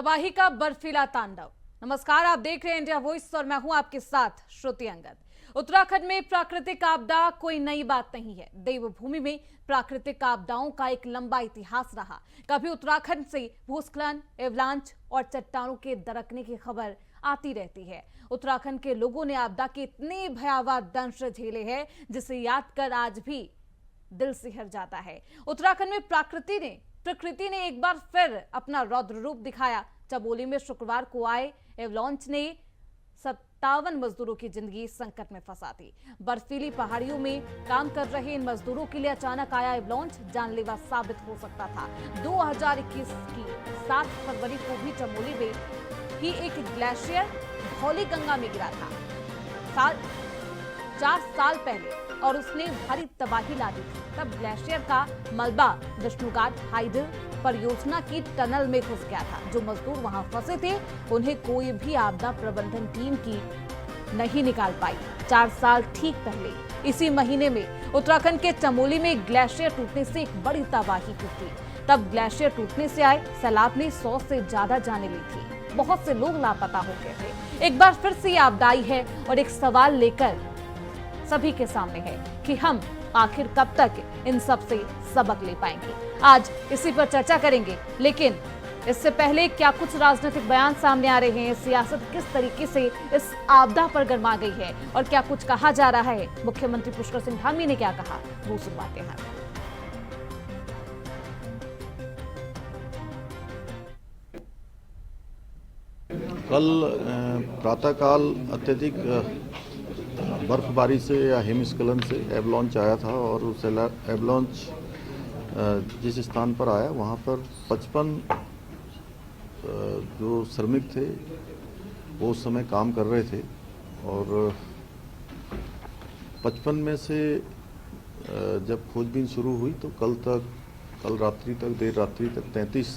तबाही का बर्फीला तांडव। नमस्कार, आप देख रहे हैं इंडिया वॉइस और मैं हूं आपके साथ श्रुति अंगद। उत्तराखंड में प्राकृतिक आपदा कोई नई बात नहीं है। देवभूमि में प्राकृतिक आपदाओं का एक लंबा इतिहास रहा। कभी उत्तराखंड से भूस्खलन, एवलांच और चट्टानों के दरकने की खबर आती रहती है। उत्तराखंड के लोगों ने आपदा के इतने भयावह दंश झेले हैं जिसे याद कर आज भी दिल सिहर जाता है। उत्तराखंड में प्रकृति ने एक बार फिर अपना रौद्र रूप दिखाया। चमोली में शुक्रवार को आए एवलांच ने 57 मजदूरों की जिंदगी संकट में फंसा दी। बर्फीली पहाड़ियों में काम कर रहे इन मजदूरों के लिए अचानक आया एवलांच जानलेवा साबित हो सकता था। 2021 की 7 फरवरी को भी चमोली में ही एक ग्लेशियर धौली गंगा में गिरा था 4 साल पहले और उसने भारी तबाही ला दी थी। तब ग्लेशियर का मलबा विष्णुघाट हाइडल परियोजना की टनल में घुस गया था। जो मजदूर वहां फंसे थे उन्हें कोई भी आपदा प्रबंधन टीम की नहीं निकाल पाई। 4 साल ठीक पहले इसी महीने में उत्तराखंड के चमोली में ग्लेशियर टूटने से एक बड़ी तबाही हुई थी। तब ग्लेशियर टूटने से आए सैलाब ने 100 से ज्यादा जानें ली थी। बहुत से लोग लापता हो गए थे। एक बार फिर से ये आपदा आई है और एक सवाल लेकर सभी के सामने है कि हम आखिर कब तक इन सब से सबक ले पाएंगे। आज इसी पर चर्चा करेंगे, लेकिन इससे पहले क्या कुछ राजनीतिक बयान सामने आ रहे हैं, सियासत किस तरीके से इस आपदा पर गरमा गई है और क्या कुछ कहा जा रहा है। मुख्यमंत्री पुष्कर सिंह धामी ने क्या कहा, वो सुनवाते हैं। कल प्रातःकाल अत्यधिक बर्फबारी से या हिमस्खलन से एवलांच आया था और उस एवलांच जिस स्थान पर आया वहाँ पर 55 जो श्रमिक थे वो उस समय काम कर रहे थे और 55 में से जब खोजबीन शुरू हुई तो कल रात्रि तक देर रात्रि तक 33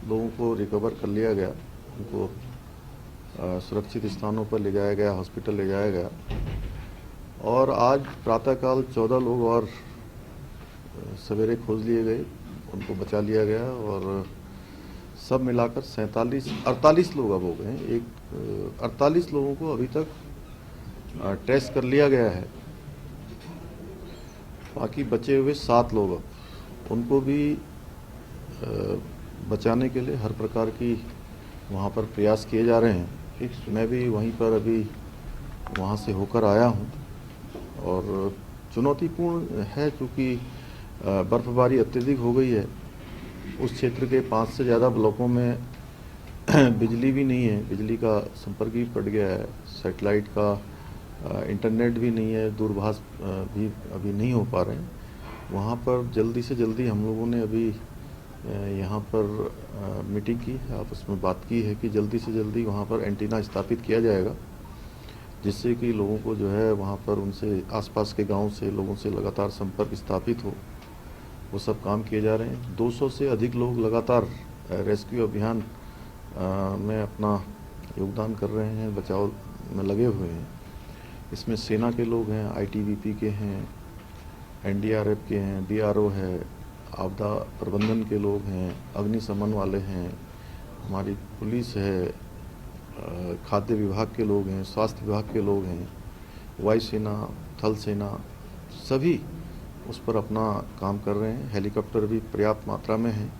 लोगों को रिकवर कर लिया गया। उनको सुरक्षित स्थानों पर ले जाया गया, हॉस्पिटल ले जाया गया और आज प्रातःकाल 14 लोग और सवेरे खोज लिए गए, उनको बचा लिया गया और सब मिलाकर 48 लोग अब हो गए हैं। 48 लोगों को अभी तक टेस्ट कर लिया गया है। बाकी बचे हुए 7 लोग अब उनको भी बचाने के लिए हर प्रकार की वहाँ पर प्रयास किए जा रहे हैं। मैं भी वहीं पर अभी वहाँ से होकर आया हूँ और चुनौतीपूर्ण है क्योंकि बर्फबारी अत्यधिक हो गई है। उस क्षेत्र के 5 से ज़्यादा ब्लॉकों में बिजली भी नहीं है, बिजली का संपर्क भी कट गया है, सैटेलाइट का इंटरनेट भी नहीं है, दूरभाष भी अभी नहीं हो पा रहे हैं। वहाँ पर जल्दी से जल्दी हम लोगों ने अभी यहाँ पर मीटिंग की है, आपस में बात की है कि जल्दी से जल्दी वहाँ पर एंटीना स्थापित किया जाएगा जिससे कि लोगों को जो है वहाँ पर उनसे आसपास के गांव से लोगों से लगातार संपर्क स्थापित हो। वो सब काम किए जा रहे हैं। 200 से अधिक लोग लगातार रेस्क्यू अभियान में अपना योगदान कर रहे हैं, बचाव में लगे हुए हैं। इसमें सेना के लोग हैं, ITBP के हैं, NDRF के हैं, DRO है, आपदा प्रबंधन के लोग हैं, अग्निशमन वाले हैं, हमारी पुलिस है, खाद्य विभाग के लोग हैं, स्वास्थ्य विभाग के लोग हैं, वायुसेना, थल सेना, सभी उस पर अपना काम कर रहे हैं। हेलीकॉप्टर भी पर्याप्त मात्रा में हैं।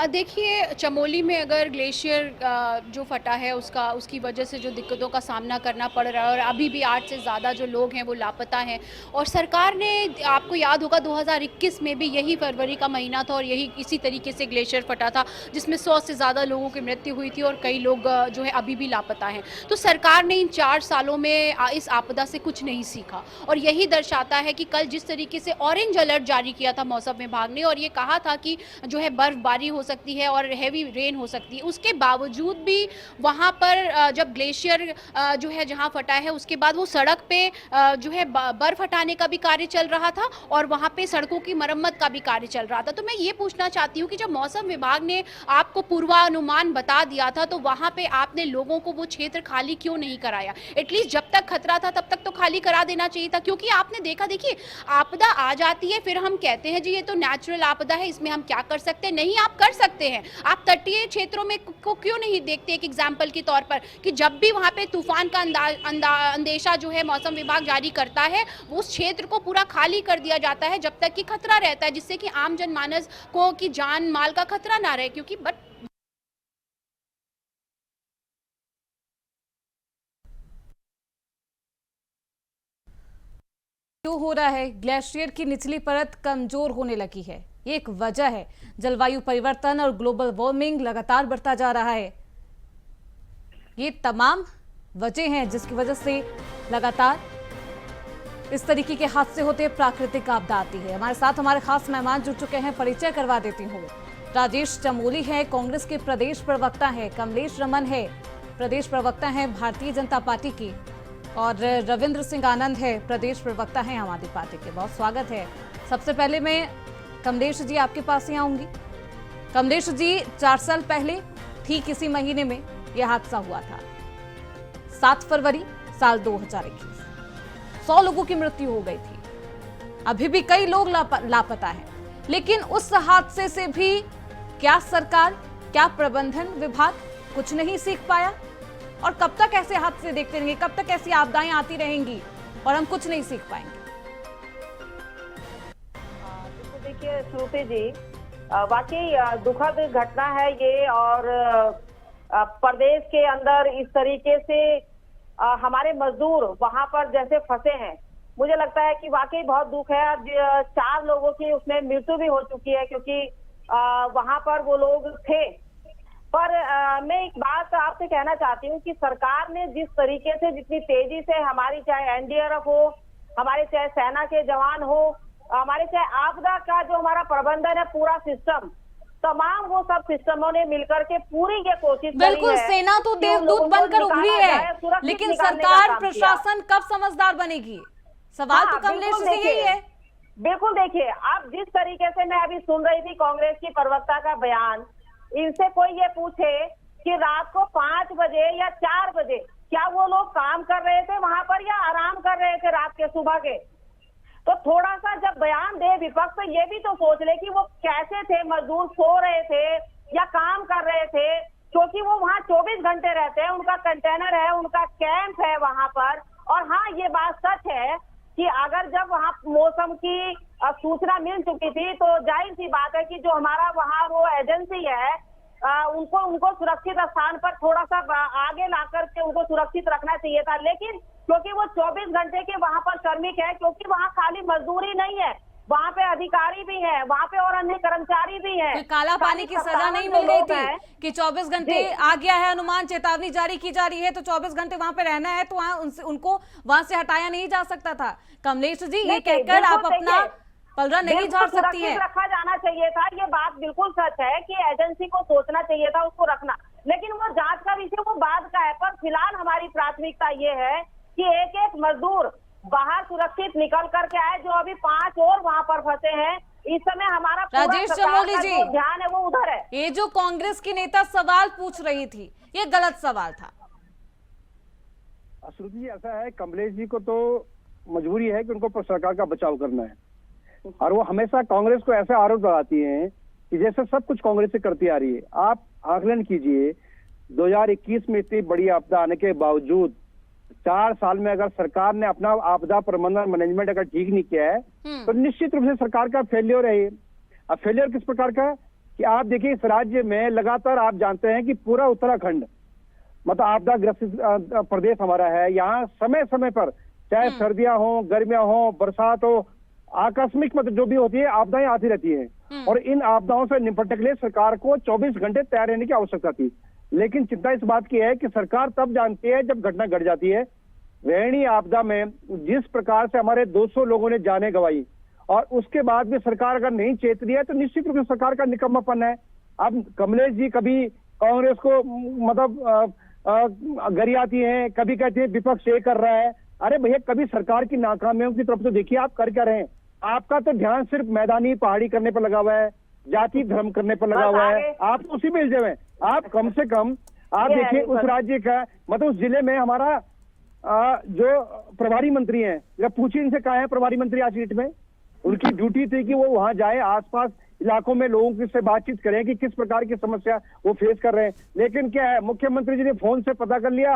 देखिए, चमोली में अगर ग्लेशियर जो फटा है उसकी वजह से जो दिक्कतों का सामना करना पड़ रहा है और अभी भी 8 से ज़्यादा जो लोग हैं वो लापता हैं और सरकार ने, आपको याद होगा 2021 में भी यही फरवरी का महीना था और यही इसी तरीके से ग्लेशियर फटा था जिसमें 100 से ज़्यादा लोगों की मृत्यु हुई थी और कई लोग जो है अभी भी लापता हैं। तो सरकार ने इन 4 सालों में इस आपदा से कुछ नहीं सीखा और यही दर्शाता है कि कल जिस तरीके से ऑरेंज अलर्ट जारी किया था मौसम विभाग ने और ये कहा था कि जो है बर्फबारी हो सकती है और हेवी रेन हो सकती है, उसके बावजूद भी वहां पर जब ग्लेशियर जो है जहां फटा है उसके बाद वो सड़क पे जो है बर्फ हटाने का भी कार्य चल रहा था और वहां पे सड़कों की मरम्मत का भी कार्य चल रहा था। तो मैं ये पूछना चाहती हूँ कि जब मौसम विभाग ने आपको पूर्वानुमान बता दिया था तो वहां पे आपने लोगों को वो क्षेत्र खाली क्यों नहीं कराया? एटलीस्ट जब तक खतरा था तब तक तो खाली करा देना चाहिए था, क्योंकि आपने देखा, देखिए आपदा आ जाती है फिर हम कहते हैं जी ये तो नेचुरल आपदा है, इसमें हम क्या कर सकते हैं। नहीं, आप कर सकते हैं। आप तटीय क्षेत्रों में को क्यों नहीं देखते, एक एग्जाम्पल के तौर पर, कि जब भी वहाँ पे तूफान का अंदेशा जो है मौसम विभाग जारी करता है, उस क्षेत्र को पूरा खाली कर दिया जाता है जब तक कि खतरा रहता है, जिससे कि आम जनमानस को की जान माल का खतरा ना रहे। क्योंकि क्यों हो रहा है? ग्लेशियर की निचली परत कमजोर होने लगी है, ये एक वजह है। जलवायु परिवर्तन और ग्लोबल वार्मिंग लगातार बढ़ता जा रहा है। ये तमाम वजह हैं जिसकी वजह से लगातार इस तरीके के हादसे होते हैं, प्राकृतिक आपदा आती है। हमारे साथ हमारे खास मेहमान जुड़ चुके हैं, परिचय करवा देती हूँ। राजेश चमोली है, कांग्रेस के प्रदेश प्रवक्ता है। कमलेश रमन है, प्रदेश प्रवक्ता है भारतीय जनता पार्टी की। और रविंद्र सिंह आनंद है, प्रदेश प्रवक्ता है आम आदमी पार्टी के। बहुत स्वागत है। सबसे पहले मैं कमलेश जी आपके पास ही आऊंगी। कमलेश जी, 4 साल पहले ठीक इसी महीने में यह हादसा हुआ था, 7 फरवरी साल 2021। 100 लोगों की मृत्यु हो गई थी। अभी भी कई लोग लापता हैं। लेकिन उस हादसे से भी क्या सरकार, क्या प्रबंधन विभाग कुछ नहीं सीख पाया? और कब तक ऐसे हादसे देखते रहेंगे, कब तक ऐसी आपदाएं आती रहेंगी और हम कुछ नहीं सीख पाएंगे? तो देखिए श्रुति जी, वाकई दुखद घटना है ये। और प्रदेश के अंदर इस तरीके से हमारे मजदूर वहां पर जैसे फंसे हैं, मुझे लगता है कि वाकई बहुत दुख है। 4 लोगों की उसमें मृत्यु भी हो चुकी है, क्योंकि वहां पर वो लोग थे। पर मैं एक बात आपसे कहना चाहती हूँ कि सरकार ने जिस तरीके से, जितनी तेजी से, हमारी चाहे एनडीआरएफ हो, हमारे चाहे सेना के जवान हो, हमारे चाहे आपदा का जो हमारा प्रबंधन है, पूरा सिस्टम, तमाम वो सब सिस्टमों ने मिलकर के पूरी ये कोशिश करी है। बिल्कुल, सेना तो देवदूत बनकर उभरी है, लेकिन सरकार प्रशासन कब समझदार बनेगी? सवाल तो कमलेश से यही है। बिल्कुल, देखिए आप जिस तरीके से, मैं अभी सुन रही थी कांग्रेस की प्रवक्ता का बयान, इनसे कोई ये पूछे कि रात को 5 बजे या 4 बजे क्या वो लोग काम कर रहे थे वहां पर या आराम कर रहे थे रात के, सुबह के? तो थोड़ा सा जब बयान दे विपक्ष, तो ये भी तो सोच ले कि वो कैसे थे, मजदूर सो रहे थे या काम कर रहे थे, क्योंकि वो वहाँ 24 घंटे रहते हैं, उनका कंटेनर है, उनका कैंप है वहां पर। और हाँ, ये बात सच है कि अगर जब वहाँ मौसम की सूचना मिल चुकी थी, तो जाहिर सी बात है कि जो हमारा वहाँ वो एजेंसी है, उनको सुरक्षित स्थान पर थोड़ा सा आगे ला करके उनको सुरक्षित रखना चाहिए था। लेकिन क्योंकि वो 24 घंटे के वहाँ पर श्रमिक है, क्योंकि वहाँ खाली मजदूरी नहीं है, वहाँ पे अधिकारी भी हैं, वहाँ पे और अन्य कर्मचारी भी हैं। काला पानी की सजा नहीं मिल रही थी कि 24 घंटे आ गया है, अनुमान चेतावनी जारी की जा रही है, तो 24 घंटे वहाँ पे रहना है, तो वहाँ उनको वहाँ से हटाया नहीं जा सकता था। कमलेश जी, ये कहकर आप अपना पलड़ा नहीं झाड़ सकती है। रखा जाना चाहिए था, ये बात बिल्कुल सच है कि एजेंसी को सोचना चाहिए था उसको रखना, लेकिन वो जांच का विषय वो बाद का है। पर फिलहाल हमारी प्राथमिकता ये है कि एक एक मजदूर बाहर सुरक्षित निकल करके आए, जो अभी 5 और वहां पर फंसे हैं। इस समय हमारा राजेश चमोली जी, ध्यान है वो उधर है। ये जो कांग्रेस की नेता सवाल पूछ रही थी, ये गलत सवाल था। श्रुति जी, ऐसा है, कमलेश जी को तो मजबूरी है कि उनको सरकार का बचाव करना है, और वो हमेशा कांग्रेस को ऐसे आरोप लगाती हैं कि जैसे सब कुछ कांग्रेस से करती आ रही है। आप आकलन कीजिए, 2021 में इतनी बड़ी आपदा आने के बावजूद 4 साल में अगर सरकार ने अपना आपदा प्रबंधन मैनेजमेंट अगर ठीक नहीं किया है, तो निश्चित रूप से सरकार का फेलियर है। अब फेलियर किस प्रकार का कि आप देखिए, इस राज्य में लगातार आप जानते हैं कि पूरा उत्तराखंड मतलब आपदा ग्रसित प्रदेश हमारा है। यहाँ समय समय पर चाहे सर्दियां हो, गर्मियां हो, बरसात हो, आकस्मिक मतलब जो भी होती है, आपदाएं आती रहती हैं। और इन आपदाओं से निपटने के लिए सरकार को 24 घंटे तैयार रहने की आवश्यकता थी। लेकिन चिंता इस बात की है कि सरकार तब जानती है जब घटना घट जाती है। वैणी आपदा में जिस प्रकार से हमारे 200 लोगों ने जानें गंवाई, और उसके बाद भी सरकार अगर नहीं चेत रही है, तो निश्चित रूप से सरकार का निकम्मापन है। अब कमलेश जी कभी कांग्रेस को मतलब गरियाती हैं, कभी कहते हैं विपक्ष ये कर रहा है। अरे भैया, कभी सरकार की नाकामियों की तरफ तो देखिए आप कर क्या रहे हैं। आपका तो ध्यान सिर्फ मैदानी पहाड़ी करने पर लगा हुआ है, जाति धर्म करने पर लगा हुआ है, आप तो उसी में उलझे हुए हैं। आप कम से कम आप देखिए उस राज्य का मतलब उस जिले में हमारा जो प्रभारी मंत्री हैं, या पूछिए इनसे कहा है प्रभारी मंत्री आज डेट में, उनकी ड्यूटी थी कि वो वहां जाए, आसपास इलाकों में लोगों की से बातचीत करें कि किस प्रकार की समस्या वो फेस कर रहे हैं। लेकिन क्या है, मुख्यमंत्री जी ने फोन से पता कर लिया,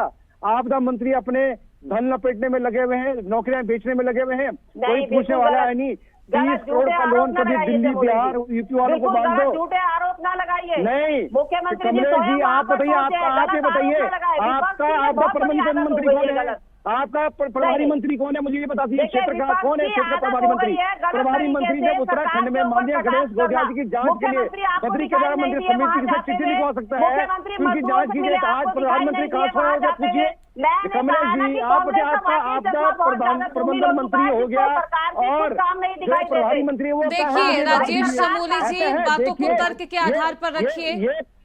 आपदा मंत्री अपने धन लपेटने में लगे हुए हैं, नौकरियां बेचने में लगे हुए हैं, कोई पूछने वाला है नहीं। 30 करोड़ का लोन कभी दिल्ली, बिहार, यूपी वालों को बांध दो। झूठे आरोप ना लगाइए। नहीं मुख्यमंत्री कमलेश जी, आप बताइए, आप ये बताइए, आपका आपदा प्रबंधन मंत्री कौन है? आपका प्रभारी मंत्री कौन है? मुझे ये बता दीजिए, क्षेत्र का कौन है? क्षेत्र का प्रभारी मंत्री? प्रभारी मंत्री जब उत्तराखंड में माननीय गणेश गोटिया जी की जांच के लिए बद्री केदार मंदिर समिति से चिट्ठी लिखवा सकता है, उनकी जांच की जाए। आज प्रधानमंत्री कहाँ खड़ा होगा, पूछिए कमलेश जी। आप बताइए, आपका आपदा प्रबंधन मंत्री हो गया और जो प्रभारी मंत्री है वो देखिए राजेश चमोली जी, बातों को तर्क के आधार पर रखिए।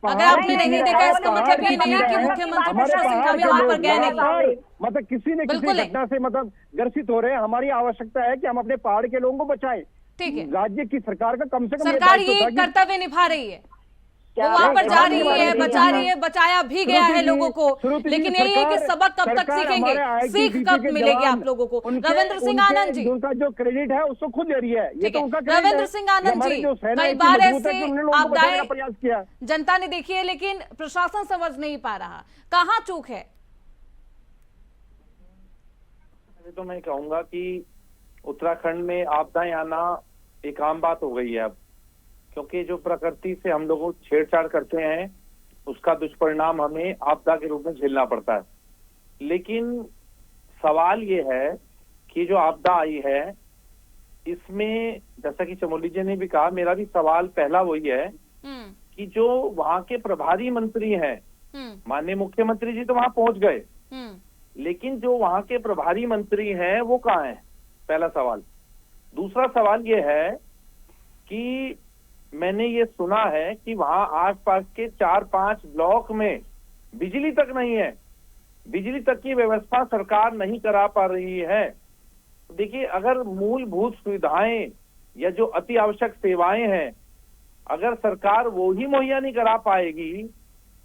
अगर आपने नहीं देखा इसका मतलब ये नहीं कि मुख्यमंत्री पुष्कर सिंह धामी वहां पर गए नहीं। मतलब किसी न किसी घटना से मतलब ग्रसित हो रहे हैं। हमारी आवश्यकता है कि हम अपने पहाड़ के लोगों को बचाएं। ठीक है, राज्य की सरकार का कम से कम सरकार ये कर्तव्य निभा रही है, वो वहां पर जा रही है, बचा रही है, बचाया भी गया है लोगों को। लेकिन यही है कि सबक कब तक सीखेंगे, सीख कब मिलेगी आप लोगों को। रविंद्र सिंह आनंद जी, उनका जो क्रेडिट है उसको खुद ले रही है, ये तो उनका रविंद्र सिंह आनंद जी, कई बार ऐसे आपदाएं प्रयास किया जनता ने देखी है, लेकिन प्रशासन समझ नहीं पा रहा। कहाँ चूक है? तो मैं कहूंगा कि उत्तराखंड में आपदाएं आना एक आम बात हो गई है अब, क्योंकि जो प्रकृति से हम लोग छेड़छाड़ करते हैं उसका दुष्परिणाम हमें आपदा के रूप में झेलना पड़ता है। लेकिन सवाल ये है कि जो आपदा आई है इसमें, जैसा कि चमोली जी ने भी कहा, मेरा भी सवाल पहला वही है कि जो वहां के प्रभारी मंत्री हैं, माननीय मुख्यमंत्री जी तो वहां पहुंच गए, लेकिन जो वहां के प्रभारी मंत्री हैं वो कहाँ हैं? पहला सवाल। दूसरा सवाल ये है कि मैंने ये सुना है कि वहां आसपास के 4-5 ब्लॉक में बिजली तक नहीं है, बिजली तक की व्यवस्था सरकार नहीं करा पा रही है। देखिए, अगर मूलभूत सुविधाएं या जो अति आवश्यक सेवाएं हैं अगर सरकार वो ही मुहैया नहीं करा पाएगी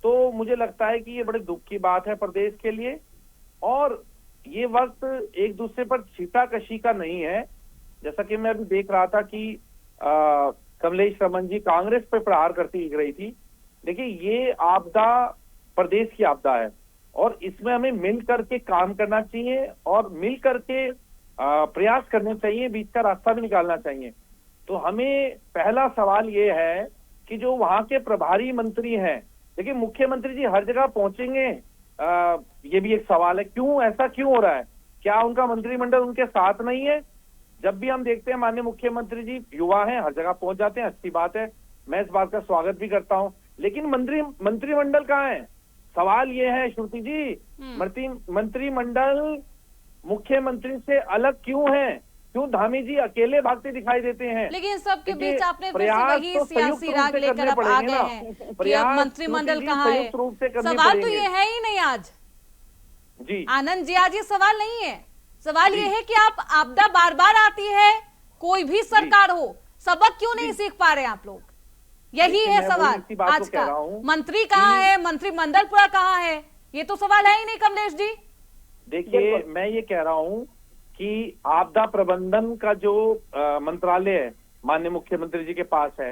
तो मुझे लगता है कि ये बड़े दुख की बात है प्रदेश के लिए। और ये वक्त एक दूसरे पर छीटाकशी का नहीं है। जैसा कि मैं अभी देख रहा था कि कमलेश रमन जी कांग्रेस पे प्रहार करती दिख रही थी। देखिए, ये आपदा प्रदेश की आपदा है और इसमें हमें मिल करके काम करना चाहिए और मिल करके प्रयास करने चाहिए, बीच का रास्ता भी निकालना चाहिए। तो हमें पहला सवाल ये है कि जो वहां के प्रभारी मंत्री हैं, देखिए मुख्यमंत्री जी हर जगह पहुंचेंगे, ये भी एक सवाल है। क्यों ऐसा क्यों हो रहा है? क्या उनका मंत्रिमंडल उनके साथ नहीं है? जब भी हम देखते हैं माननीय मुख्यमंत्री जी युवा हैं, हर जगह पहुंच जाते हैं, अच्छी बात है, मैं इस बात का स्वागत भी करता हूं, लेकिन मंत्रिमंडल कहाँ है? सवाल ये है श्रुति जी, मंत्रिमंडल मुख्यमंत्री से अलग क्यों है? क्यों धामी जी अकेले भागते दिखाई देते हैं? लेकिन सबके बीच आपने फिर से वही सियासी राग लेकर अब आ गए हैं कि अब मंत्रिमंडल कहाँ है। सवाल तो ये है ही नहीं आज जी आनंद जी, आज ये सवाल नहीं है। सवाल ये है कि आप आपदा बार बार आती है, कोई भी सरकार हो, सबक क्यों नहीं सीख पा रहे आप लोग? यही है सवाल आज का। मंत्री कहाँ है, मंत्रिमंडल पूरा कहाँ है? ये तो सवाल है ही नहीं कमलेश जी। देखिए, मैं ये कह रहा हूँ कि आपदा प्रबंधन का जो मंत्रालय है माननीय मुख्यमंत्री जी के पास है।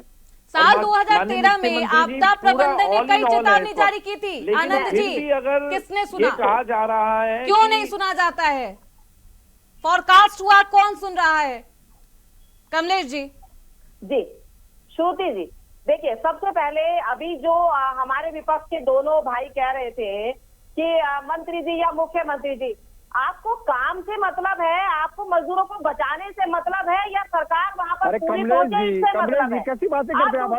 साल 2013 में आपदा प्रबंधन ने कई चेतावनी जारी की थी आनंद जी, अगर किसने सुना? ये कहा जा रहा है क्यों नहीं सुना जाता है? फॉरकास्ट हुआ, कौन सुन रहा है? कमलेश जी। जी श्रुति जी, देखिए सबसे पहले अभी जो हमारे विपक्ष के दोनों भाई कह रहे थे कि मंत्री जी या मुख्यमंत्री जी, आपको काम से मतलब है, आपको मजदूरों को बचाने से मतलब है या सरकार वहां पर पूरी पहुंचे इससे मतलब है? कैसी बातें करते हैं आप?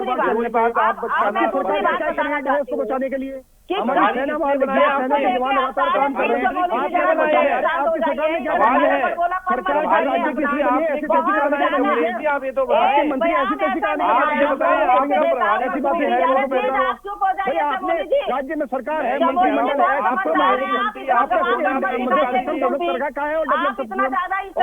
उसको बचाने के लिए हमारी सेना जवान लगातार काम कर रहे हैं। आपकी सरकार ने क्या कहा है? सरकार का राज्य के लिए आप ऐसी कैसी कार्रवाई करेंगे? आपके मंत्री ऐसी कैसी कार्रवाई ऐसी बातें है? भाई आपने राज्य में सरकार है, मंत्रिमंडल है, सरकार कहाँ है? और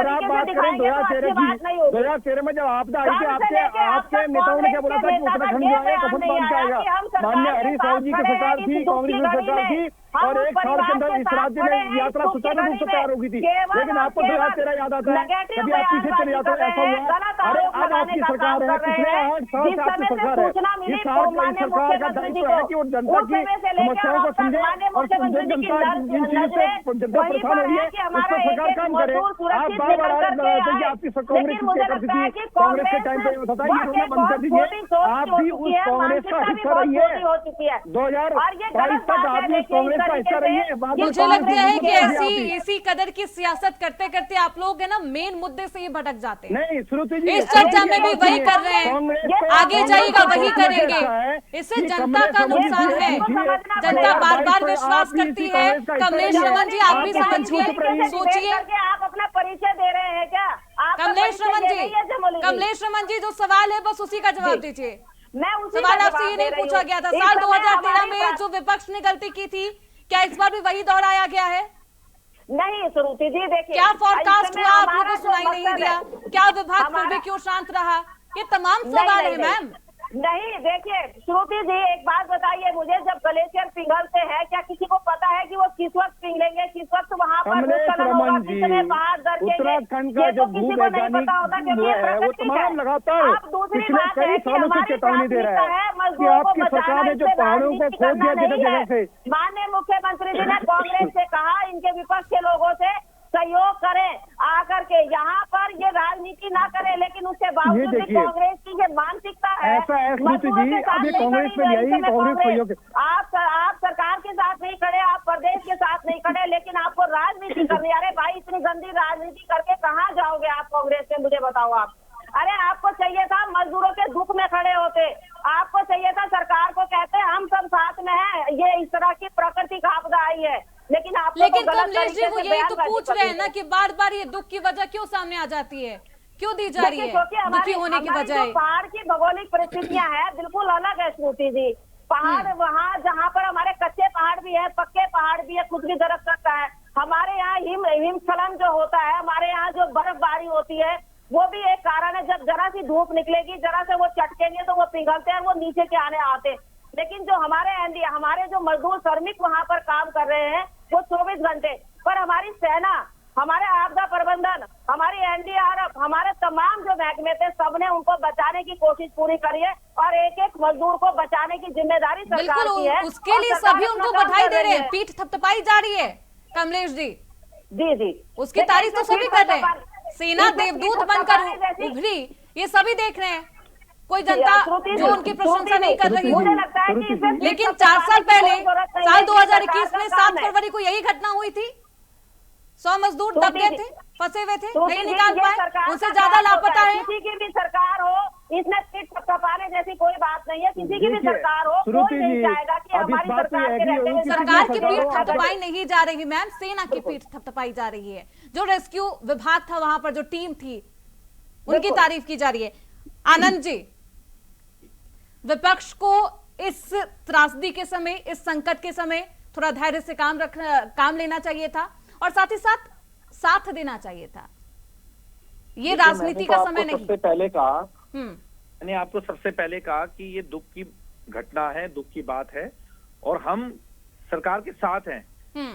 आप बात करें 2013 की, 2013 में जब आपदा आई थी, आपके नेताओं ने क्या बोला था कि उत्तराखंड जो है कफन बांध के आएगा। माननीय हरीश रावत जी की सरकार थी, कांग्रेस की सरकार थी, हम और उस एक साल के परिवार अंदर के इस साथ राज्य खड़े में हैं, यात्रा इस सुचारू रूप से दुख तैयार होगी थी, केवल लेकिन और आपको केवल 2013 याद आता है, नेगेटिव कभी आपकी से चले जाते बयानबाजी ऐसा कर रहे हुआ। हैं, गलत अरे आरोप अब लगाने आपकी का सरकार काम है, कर रहे पिछले हैं। 8 साल जिस से आपकी समय से सरकार है, सूचना मिली इस सरकार माननीय का मुख्यमंत्री जी दायित्व है कि वो को, जनता उस की समय से लेकर समस्याओं को अब तक समझे माननीय और मुख्यमंत्री जी की जनता जिन चीजों से जनता वहीं परेशान पर हो रही है है कि उस हमारा पर सरकार एक काम करे। मजदूर आप सुरक्षित बार बार निकल आरोप करके लगाते हैं कि आए। आपकी कांग्रेस लेकिन मुझे क्या करती लगता है थी, कि कांग्रेस के टाइम पे होता था, ये रोना बंद कर दीजिए। आप भी उस कांग्रेस का हिस्सा रहिए, हो चुकी है 2022 तक आप भी उस कांग्रेस का हिस्सा रहिए। मुझे लगता है कि ऐसी इसी कदर की सियासत करते करते आप लोग है ना मेन मुद्दे से ही भटक जाते हैं। नहीं श्रुति जी, इस चर्चा में भी वही कर रहे हैं, आगे जाइएगा वही करेंगे। इससे जनता का नुकसान है, जनता बार बार विश्वास करती है। कमलेश रमन जी, आप भी समझिए, सोचिए। आप अपना परिचय दे रहे हैं क्या? आपका कमलेश परिचय रमन ये जी, नहीं है जमोली जी। कमलेश रमन जी, जो सवाल है बस उसी का जवाब दीजिए। मैं उसी सवाल का आपसे जवाब ये दे नहीं रही पूछा हूँ। गया था इस साल समय 2013 हमारे में पास- जो विपक्ष ने गलती की थी, क्या इस बार भी वही दोहराया गया है? नहीं श्रुति जी, देखिए क्या फोरकास्ट हुआ, आप लोगों को जो सुनाई नहीं मकसद दिया? है, क्या विभाग फिर हमारा- भी क्यों शांत रहा? ये तमाम नहीं, सवाल नहीं, है मैम। नहीं देखिए श्रुति जी, एक बात बताइए मुझे, जब ग्लेशियर पिघलते हैं क्या किसी को पता है कि वो किस वक्त पिघलेंगे, किस वक्त वहाँ पर कमलेश भूस्खलन होगा, रमन जी, कितने पहाड़ दरकेंगे? उत्तराखंड का ये जो तो किसी को नहीं भूवैज्ञानिक पता होता क्योंकि ये है वो प्राकृतिक तमाम है। लगातार अब दूसरी पिछले बात कई है कि सालों से हमारी चेतावनी दे रहा प्राथमिकता है है कि मजदूरों को आपकी सरकार बचाना, ने जो इससे पहाड़ों को राजनीति खोद करना दिया नहीं जगह है। से, माननीय मुख्यमंत्री जी ने कांग्रेस से कहा इनके विपक्ष के लोगों से सहयोग करें आकर के, यहाँ पर ये राजनीति ना करें, लेकिन उसके बावजूद भी देखिए, कांग्रेस की ये मानसिकता है। ऐसा है श्रुति मजदूरों जी, के साथ अब ये नहीं कांग्रेस खड़ी में है, यही इस समय कांग्रेस सहयोग आप सरकार के साथ नहीं खड़े, आप प्रदेश के साथ नहीं खड़े, लेकिन आपको राजनीति करनी। अरे भाई, इतनी गंदी राजनीति करके कहाँ जाओगे आप कांग्रेस में, मुझे बताओ आप। अरे आपको चाहिए था मजदूरों के दुख में खड़े होते, आपको चाहिए था सरकार को कहते हम सब साथ में हैं, ये इस तरह की प्राकृतिक आपदा आई है, लेकिन आप लेकिन कमलेश जी, वो यही तो पूछ रहे हैं ना कि बार बार ये दुख की वजह क्यों सामने आ जाती है, क्यों दी जा रही है दुखी होने की बजाय? पहाड़ की भौगोलिक परिस्थितियां हैं बिल्कुल अलग है श्रुति जी। पहाड़ वहाँ जहाँ पर हमारे कच्चे पहाड़ भी है, पक्के पहाड़ भी है, कुछ भी दरक सकता है। हमारे यहाँ हिमस्खलन जो होता है, हमारे यहाँ जो बर्फबारी होती है, वो भी एक कारण है। जब जरा सी धूप निकलेगी, जरा से वो चटकेंगे तो वो पिघलते हैं, वो नीचे के आने आते। लेकिन जो हमारे जो मजदूर श्रमिक वहाँ पर काम कर रहे हैं वो 24 घंटे पर, हमारी सेना, हमारे आपदा प्रबंधन, हमारी एनडीआरएफ, हमारे तमाम जो महकमे थे, सबने उनको बचाने की कोशिश पूरी करी है और एक एक मजदूर को बचाने की जिम्मेदारी सरकार की है। उसके लिए सभी उनको बधाई दे रहे हैं, पीठ थपथपाई जा रही है कमलेश जी। जी उसकी तारीफ तो सभी कर रहे हैं। सेना देवदूत बनकर उभरी, ये सभी देख रहे हैं। कोई जनता जो उनकी प्रशंसा नहीं कर रही मुझे है। लगता है कि इसमें लेकिन 4 साल पहले साल 2021 में 7 फरवरी को यही घटना हुई थी। 100 मजदूर दब गए थे, फंसे हुए थे, नहीं निकाल पाए, उनसे ज्यादा लापता है। किसी की भी सरकार हो, इसमें पीठ थपथपाने जैसी कोई बात नहीं है। किसी की भी सरकार हो, कोई नहीं चाहेगा कि हमारी सरकार के रहते हुए सरकार की पीठ थपथपाई नहीं जा रही मैम, सेना की पीठ थपथपाई जा रही है। जो रेस्क्यू विभाग था, वहां पर जो टीम थी, उनकी तारीफ की जा रही है। आनंद जी, विपक्ष को इस त्रासदी के समय, इस संकट के समय थोड़ा धैर्य से काम लेना चाहिए था और साथ ही साथ देना चाहिए था। ये राजनीति का समय नहीं। सबसे पहले कहा, हम्म, मैंने आपको सबसे पहले कहा कि ये दुख की घटना है, दुख की बात है और हम सरकार के साथ हैं।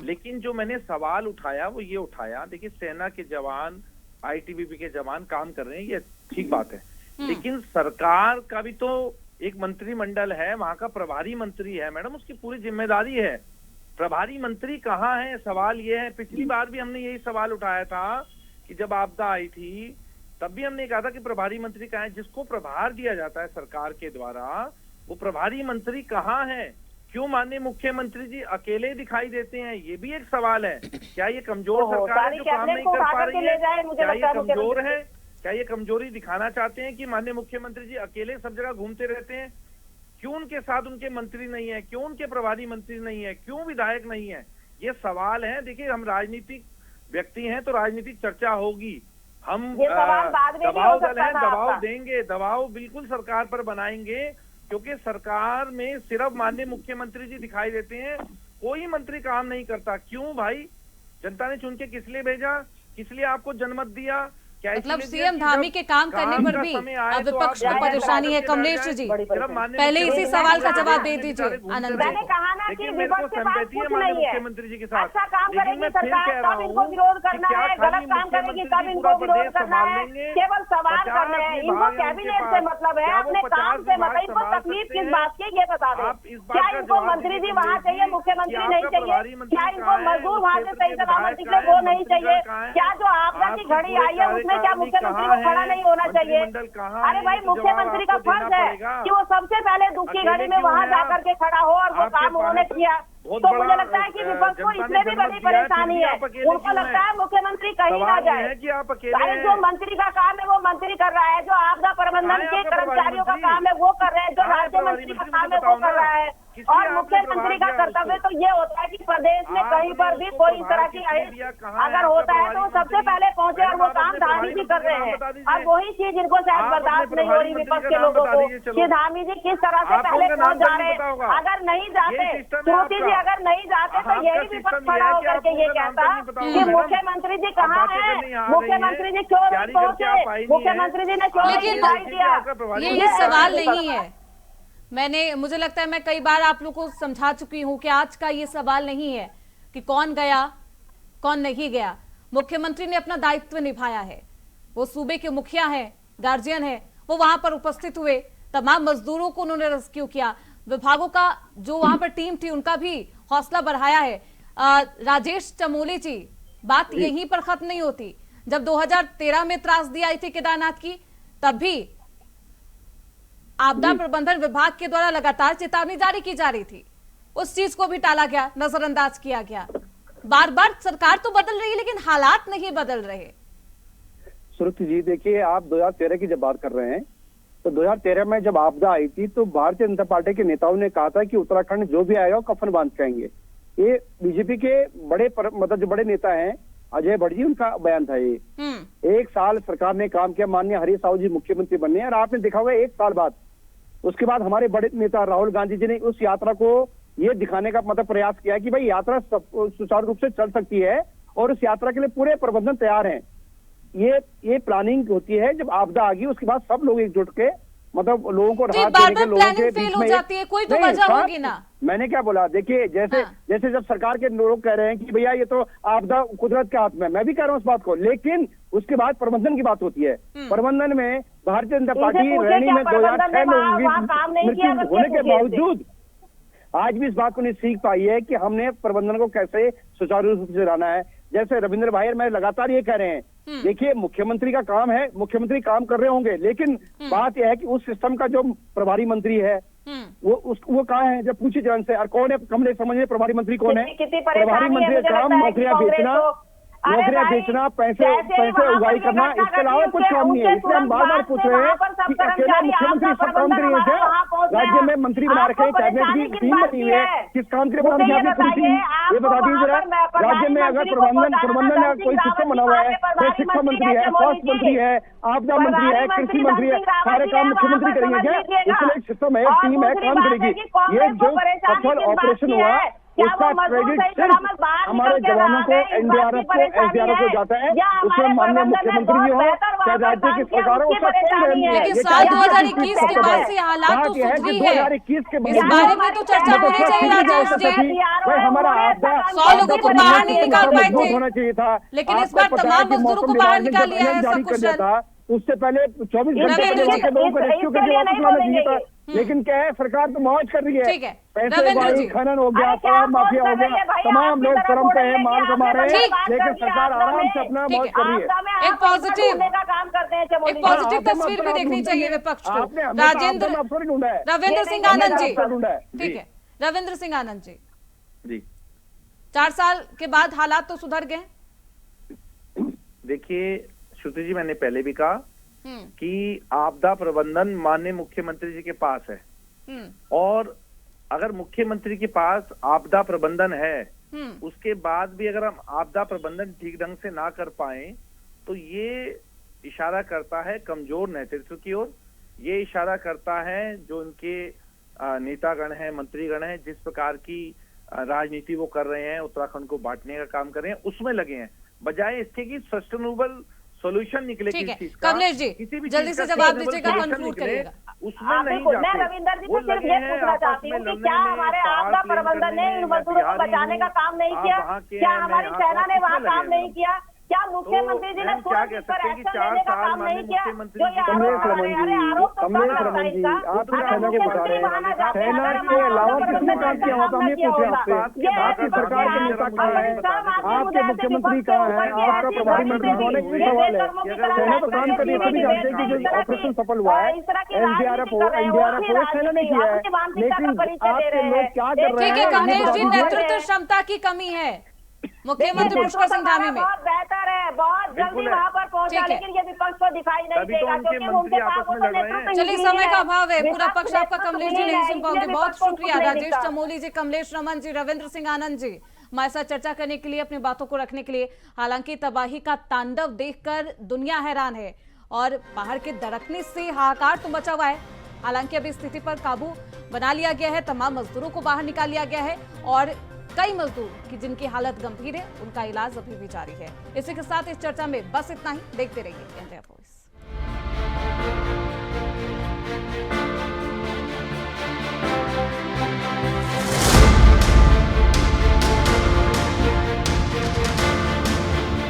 लेकिन जो मैंने सवाल उठाया वो ये उठाया, देखिए सेना के जवान, आईटीबीपी के जवान काम कर रहे हैं, ये ठीक बात है, लेकिन सरकार का भी तो एक मंत्रिमंडल है, वहां का प्रभारी मंत्री है मैडम, उसकी पूरी जिम्मेदारी है। प्रभारी मंत्री कहाँ है, सवाल ये है। पिछली बार भी हमने यही सवाल उठाया था कि जब आपदा आई थी तब भी हमने कहा था कि प्रभारी मंत्री कहाँ है, जिसको प्रभार दिया जाता है सरकार के द्वारा, वो प्रभारी मंत्री कहाँ है? क्यों माननीय मुख्यमंत्री जी अकेले दिखाई देते हैं? ये भी एक सवाल है। क्या ये कमजोर सरकार है जो काम नहीं कर पा रही है? क्या ये कमजोर है? क्या ये कमजोरी दिखाना चाहते हैं कि माननीय मुख्यमंत्री जी अकेले सब जगह घूमते रहते हैं? क्यों उनके साथ उनके मंत्री नहीं है? क्यों उनके प्रभारी मंत्री नहीं है? क्यों विधायक नहीं है? ये सवाल है। देखिए, हम राजनीतिक व्यक्ति हैं तो राजनीतिक चर्चा होगी। हम दबाव दल हैं, दबाव देंगे, दबाव बिल्कुल सरकार पर बनाएंगे, क्योंकि सरकार में सिर्फ माननीय मुख्यमंत्री जी दिखाई देते हैं, कोई मंत्री काम नहीं करता। क्यों भाई? जनता ने चुन के किस लिए भेजा? किस लिए आपको जनमत दिया? मतलब सीएम धामी के काम करने पर भी विपक्ष को परेशानी है। कमलेश जी, पहले इसी सवाल का जवाब दे दीजिए आनंद जी। मैंने कहा ना ना कि लेकिन मेरे को विपक्ष के पास सहमति है कुछ माननीय नहीं है। मुख्यमंत्री जी के साथ। अच्छा काम लेकिन करेगी मैं फिर सरकार कह रहा तब इनको हूँ विरोध कि करना क्या है, खाली गलत काम करेगी मुख्यमंत्री तब जी इनको पूरा विरोध प्रदेश करना संभाल है। लेंगे? केवल सवाल 50 करने हैं, इनको विभाग हैं कैबिनेट उनके से पास। मतलब है, क्या वो अपने 50 काम से विभाग मतलब इनको संभाल तकलीफ सकते किस हैं? बात की ये बता आप दें। इस बात क्या का इनको जवाब मंत्री जी दीजिए वहाँ कमलेश चाहिए, जी, मुख्यमंत्री कि नहीं आपका चाहिए? प्रभारी मंत्री क्या इनको कहाँ है? मजदूर उस वहाँ से क्षेत्र सही के सलामत विधायक निकले कहाँ वो हैं? नहीं चाहिए? मंत्रीगण कहाँ हैं? क्या जो आपदा की आपके घड़ी पूरे आई है उसमें क्या कार्यकारिणी मुख्यमंत्री कहाँ को खड़ा है? नहीं होना चाहिए? मंत्रिमंडल कहाँ है? अरे भाई ये तो जवाब मुख्यमंत्री का आपको देना फर्ज है पड़ेगा। कि वो सबसे पहले दुख की अकेले घड़ी में क्यों वहाँ हैं जा आप? करके खड़ा हो और वो आपके काम उन्होंने पास किया। बहुत तो बड़ा मुझे लगता है कि विपक्ष को जनता ने इसमें भी जनमत बड़ी दिया है, फिर परेशानी भी है। आप अकेले उनको क्यों लगता हैं? है मुख्यमंत्री कहीं ना सवाल ये जाए। है कि आप अकेले अरे हैं। जो मंत्री का काम है वो मंत्री कर रहा है, जो आपदा प्रबंधन कहाँ है के आपका प्रभारी कर्मचारियों का मंत्री? काम है वो कर रहे हैं, जो कहाँ है राज्य प्रभारी मंत्री का मंत्री? काम मुझे है वो बताओ कर ना। रहा है। किस और लिए आपने मुख्यमंत्री का प्रभार दिया कर्तव्य उसको? तो ये होता है कि प्रदेश में कहीं आपने पर भी उसको कोई इस तरह प्रभार की किसने दिया? कहाँ है अगर आपका होता है तो वो प्रभारी सबसे मंत्री? पहले पहुंचे और वो आप काम अपने धामी प्रभारी जी मंत्री कर का रहे नाम हैं। बता दीजिए। अब वही चीज इनको शायद आप अपने बर्दाश्त नहीं हो प्रभारी रही मंत्री विपक्ष का के नाम लोगों बता को दीजिए, चलो। कि धामी जी किस तरह से आपको पहले उनका नाम पहुंच जा तो नहीं रहे पता हैं। होगा। अगर नहीं ये जाते सिस्टम है श्रुति जी, आपका। अगर नहीं जाते तो आपका यही विपक्ष सिस्टम ये खड़ा है कि होकर के आपको ये उनका नाम कहता तक नहीं पता कि होगा, मैडम। मुख्यमंत्री जी आप कहाँ बातें हैं, करने यहाँ आ रही हैं। मुख्यमंत्री जी क्यों नहीं तैयारी करके पहुंचे, आप आई नहीं हैं। मुख्यमंत्री जी ने क्यों नहीं लेकिन दिखाई दिया। आपका प्रभारी ये मंत्री सवाल है। नहीं है। मुझे लगता है मैं कई बार आप लोग को समझा चुकी हूं कि आज का ये सवाल नहीं है कि कौन गया कौन नहीं गया। मुख्यमंत्री ने अपना दायित्व निभाया है, वो सूबे के मुखिया हैं, गार्जियन है, वो वहां पर उपस्थित हुए, तमाम मजदूरों को उन्होंने रेस्क्यू किया, विभागों का जो वहां पर टीम थी उनका भी हौसला बढ़ाया है। राजेश चमोली जी, बात यहीं पर खत्म नहीं होती। जब 2013 में त्रासदी आई थी केदारनाथ की, तब भी आपदा प्रबंधन विभाग के द्वारा लगातार चेतावनी जारी की जा रही थी, उस चीज को भी टाला गया, नजरअंदाज किया गया। बार बार सरकार तो बदल रही है लेकिन हालात नहीं बदल रहे। श्रुति जी देखिए, आप 2013 की जब बात कर रहे हैं तो 2013 में जब आपदा आई थी तो भारतीय जनता पार्टी के नेताओं ने कहा था कि उत्तराखंड जो भी आएगा वो कफन बांध के आएंगे। ये बीजेपी के मतलब जो बड़े नेता हैं, अजय भट्ट जी, उनका बयान था ये। 1 साल सरकार ने काम किया, माननीय हरीश रावत जी मुख्यमंत्री बने, और आपने देखा होगा 1 साल बाद उसके बाद हमारे बड़े नेता राहुल गांधी जी ने उस यात्रा को ये दिखाने का मतलब प्रयास किया कि भाई यात्रा सुचारू रूप से चल सकती है और उस यात्रा के लिए पूरे प्रबंधन तैयार हैं। ये प्लानिंग होती है, जब आपदा आ गई उसके बाद सब लोग एकजुट के मतलब लोगों को राहत देने के, लोगों के फेल बीच हो में जाती है, कोई तो वजह होगी ना। मैंने क्या बोला, देखिए जैसे जब सरकार के लोग कह रहे हैं कि भैया ये तो आपदा कुदरत के हाथ में, मैं भी कह रहा हूँ उस बात को, लेकिन उसके बाद प्रबंधन की बात होती है। प्रबंधन में भारतीय जनता पार्टी रैनी में 2006 में मृत्यु होने के बावजूद आज भी इस बात को नहीं सीख पाई है कि हमने प्रबंधन को कैसे सुचारू रूप से चलाना है। जैसे रविंद्र भाई मैं लगातार ये कह रहे हैं, देखिए मुख्यमंत्री का काम है, मुख्यमंत्री काम कर रहे होंगे, लेकिन बात यह है कि उस सिस्टम का जो प्रभारी मंत्री है वो कहाँ है, जब पूछे जन से, और कौन है, कमले समझिए प्रभारी मंत्री कौन है? प्रभारी मंत्री का काम नौकरियां बेचना, पैसे उगाही करना, इसके अलावा कुछ काम नहीं है। इसलिए हम बार बार पूछ रहे हैं कि अकेला मुख्यमंत्री सब काम करिए क्या? राज्य में मंत्री बना रखे हैं, कैबिनेट की टीम बनी हुई है, किस काम के लिए बना रखी है पूरी टीम, ये बता दीजिए जरा। राज्य में अगर प्रबंधन का कोई सिस्टम बना हुआ है, कोई शिक्षा मंत्री है, स्वास्थ्य मंत्री है, आपदा मंत्री है, कृषि मंत्री है, सारे काम मुख्यमंत्री करेंगे क्या? इसके लिए एक सिस्टम है, टीम है, काम करेगी। ये जो सफल ऑपरेशन हुआ उसका क्रेडिट सिर्फ हमारे जवानों को, एनडीआरएफ को, एसडीआरएफ को जाता है, उसमें माननीय मुख्यमंत्री जी हो चाहे राज्य की सरकार हो, उसका कोई रहम नहीं है। लेकिन साल 2021 के बाद से हालात तो सुधरी है, 2021 के इस बारे में तो चर्चा होनी चाहिए राजेश जी। भाई हमारा आपदा 100 लोगों को बाहर नहीं निकाल पाए थे, होना चाहिए था, लेकिन इस बार तमाम मजदूरों को बाहर निकाल लिया है सकुशल। उससे पहले 24 घंटे के लोगों को रेस्क्यू करके वापस लाना चाहिए था, लेकिन क्या है सरकार तो मौज कर रही है। पैसे खनन हो गया, शराब माफिया हो गया, तमाम लोग शर्म पे है, माल कमा रहे हैं, लेकिन सरकार आराम से अपना मौज कर रही है। एक पॉजिटिव तस्वीर भी देखनी चाहिए विपक्ष को। रविंद्र सिंह आनंद जी, ठीक है, रविंद्र सिंह आनंद जी, 4 साल के बाद हालात तो सुधर गए। देखिए श्रुति जी, मैंने पहले भी कहा कि आपदा प्रबंधन माननीय मुख्यमंत्री जी के पास है, और अगर मुख्यमंत्री के पास आपदा प्रबंधन है, उसके बाद भी अगर हम आपदा प्रबंधन ठीक ढंग से ना कर पाए तो ये इशारा करता है कमजोर नेतृत्व की ओर, ये इशारा करता है जो इनके नेतागण हैं, मंत्रीगण हैं, जिस प्रकार की राजनीति वो कर रहे हैं, उत्तराखंड को बांटने का काम कर रहे हैं, उसमें लगे हैं, बजाय इसके कि सस्टेनेबल सोल्यूशन निकले ठीक है किसी चीज का, कमलेश जी, किसी भी जल्दी चीज से का जवाब sustainable दीजिएगा, solution कंक्लूड निकले, करिएगा। उसमें नहीं बिल्कुल, मैं जाते। रविंदर जी वो से सिर्फ लगे ये हैं पूछना आपस चाहती में हूँ कि लड़ने क्या में, हमारे पावर आपदा प्ले प्रबंधन करने ने में, इन मैं मजदूरों को बिहारी बचाने का हूँ, काम नहीं आप किया? वहाँ के क्या हैं, मैं हमारी यहाँ सेना का, ने वहाँ किसमें काम लगे नहीं हैं? किया? क्या मुख्यमंत्री जी ने हम क्या तुरंत कह इस पर सकते हैं कि एक्शन 4 लेने का साल काम नहीं माननीय किया? मुख्यमंत्री जो जी ये का आरोप कमलेश लगा रहे हैं, अरे रमन जी, आरोप तो कमलेश कम रमन लगता है जी, इसका। आप तो अगर सेना के बता मुख्यमंत्री रहे हैं। वहाँ ना जाते, सेना अगर के हमारा अलावा आपदा किसने प्रबंधन काम किया का होता, हम ये किया पूछे होगा। आपसे। ये आपकी ऐसे सरकार के करके नेता आप- कहाँ अमित हैं? शाह आपके आपके मुद्दे ऐसे मुख्यमंत्री विपक्ष के कहाँ ऊपर हैं? की आपका ऐसी प्रभारी घड़ी मंत्री दे कौन है? दी, ये सवाल है। बेशर्मों की तरह सेना तो काम ऐसे कर रही है, सभी जानते हैं कि जो इस तरह की- ऑपरेशन सफल हुआ है, इस तरह की एनडीआरएफ राजनीति कर रहे हैं, वो एनडीआरएफ भी सेना ने किया है, अपनी मानसिकता का लेकिन परिचय दे आपके रहे लोग हैं। क्या कर रहे ठीक हैं? है कमलेश जी, ये बता दीजिए। नेतृत्व क्षमता की कमी है मुख्यमंत्री देखिए, पुष्कर सिंह धामी में। बहुत बेहतर है, बहुत जल्दी बिल्कुल है। वहाँ पर पहुंचा, ठीक है। लेकिन ये विपक्ष को दिखाई नहीं तभी तो देगा उनके क्योंकि मंत्री उनके पास आपस वो में तो लड़ रहे हैं। नेतृत्व चलिए विहीन समय का है। अभाव है, पूरा विपक्ष पक्ष आपका नेतृत्व कमलेश जी विहीन नहीं है, सुन इसलिए पाओगे। बहुत विपक्ष को शुक्रिया नहीं राजेश दिखता। चमोली जी, कमलेश रमन जी, रविंद्र सिंह आनंद जी हमारे साथ चर्चा करने के लिए, अपनी बातों को रखने के लिए। हालांकि तबाही का तांडव देखकर दुनिया हैरान है और बाहर के दरकने से हाहाकार तो मचा हुआ है। हालांकि अभी स्थिति पर काबू बना लिया गया है, तमाम मजदूरों को बाहर निकाल लिया गया है और कई मजदूर की जिनकी हालत गंभीर है उंका इलाज अभी भी जारी है। इसी के साथ इस चर्चा में बस इतना ही। देखते रहिए इंडिया वॉइस।